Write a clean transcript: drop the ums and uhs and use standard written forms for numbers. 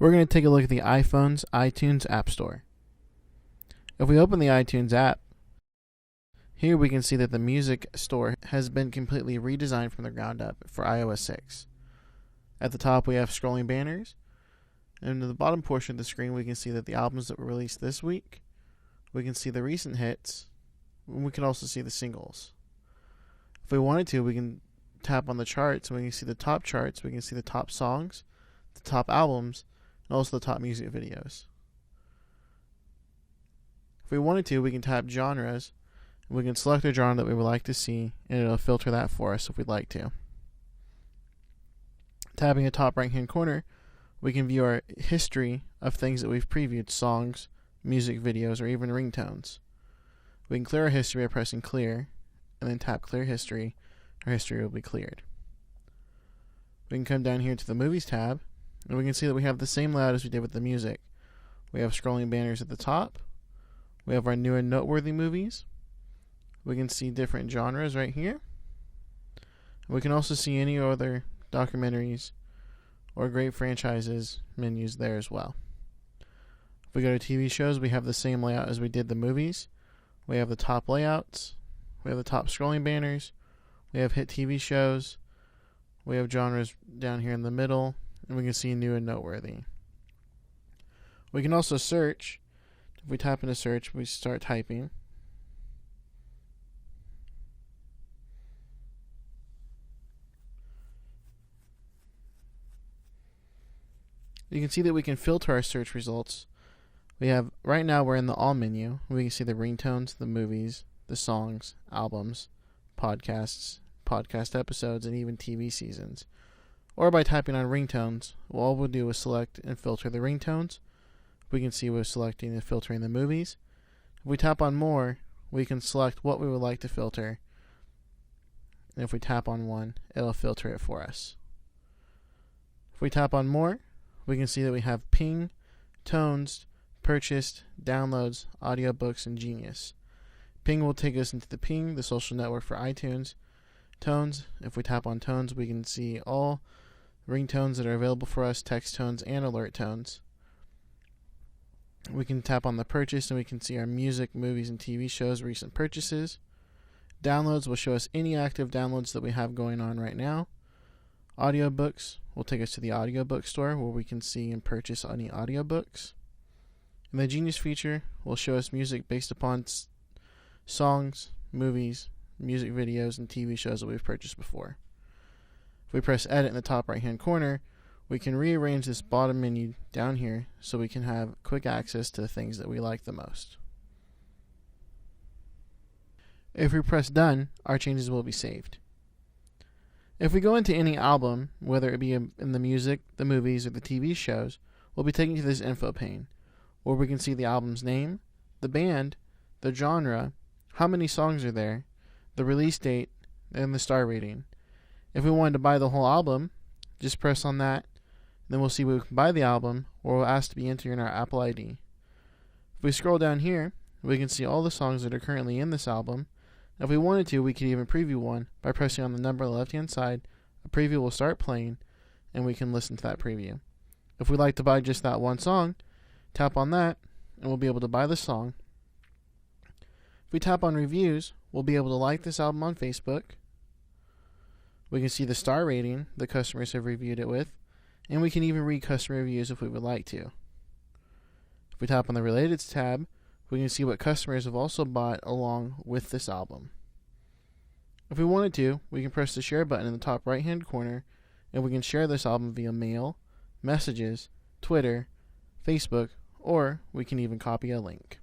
We're going to take a look at the iPhone's iTunes App Store. If we open the iTunes app, here we can see that the music store has been completely redesigned from the ground up for iOS 6. At the top we have scrolling banners, and in the bottom portion of the screen we can see that the albums that were released this week, we can see the recent hits, and we can also see the singles. If we wanted to, we can tap on the charts and we can see the top charts, we can see the top songs, the top albums, and also the top music videos. If we wanted to, we can tap genres, and we can select a genre that we would like to see, and it'll filter that for us if we'd like to. Tapping the top right hand corner, we can view our history of things that we've previewed, songs, music videos, or even ringtones. We can clear our history by pressing clear, and then tap clear history. Our history will be cleared. We can come down here to the movies tab, and we can see that we have the same layout as we did with the music. We have scrolling banners at the top. We have our new and noteworthy movies. We can see different genres right here. We can also see any other documentaries or great franchises menus there as well. If we go to TV shows, we have the same layout as we did the movies. We have the top layouts. We have the top scrolling banners. We have hit TV shows. We have genres down here in the middle, and we can see new and noteworthy. We can also search. If we tap into search, we start typing. You can see that we can filter our search results. We have, right now we're in the all menu. We can see the ringtones, the movies, the songs, albums, podcasts, podcast episodes, and even TV seasons. Or by tapping on ringtones, all we'll do is select and filter the ringtones. We can see we're selecting and filtering the movies. If we tap on more, we can select what we would like to filter. And if we tap on one, it'll filter it for us. If we tap on more, we can see that we have ping, tones, purchased, downloads, audiobooks, and Genius. Ping will take us into the Ping, the social network for iTunes. Tones, if we tap on tones, we can see all ringtones that are available for us, text tones, and alert tones. We can tap on the purchase and we can see our music, movies, and TV shows recent purchases. Downloads will show us any active downloads that we have going on right now. Audiobooks will take us to the audiobook store where we can see and purchase any audiobooks. And the Genius feature will show us music based upon songs, movies, music videos, and TV shows that we've purchased before. If we press edit in the top right hand corner, we can rearrange this bottom menu down here so we can have quick access to the things that we like the most. If we press done, our changes will be saved. If we go into any album, whether it be in the music, the movies, or the TV shows, we'll be taken to this info pane, where we can see the album's name, the band, the genre, how many songs are there, the release date, and the star rating. If we wanted to buy the whole album, just press on that, then we'll see we can buy the album, or we'll ask to be entered in our Apple ID. If we scroll down here, we can see all the songs that are currently in this album. If we wanted to, we could even preview one by pressing on the number on the left-hand side. A preview will start playing, and we can listen to that preview. If we'd like to buy just that one song, tap on that, and we'll be able to buy the song. If we tap on reviews, we'll be able to like this album on Facebook. We can see the star rating the customers have reviewed it with, and we can even read customer reviews if we would like to. If we tap on the Related tab, we can see what customers have also bought along with this album. If we wanted to, we can press the share button in the top right hand corner, and we can share this album via mail, messages, Twitter, Facebook, or we can even copy a link.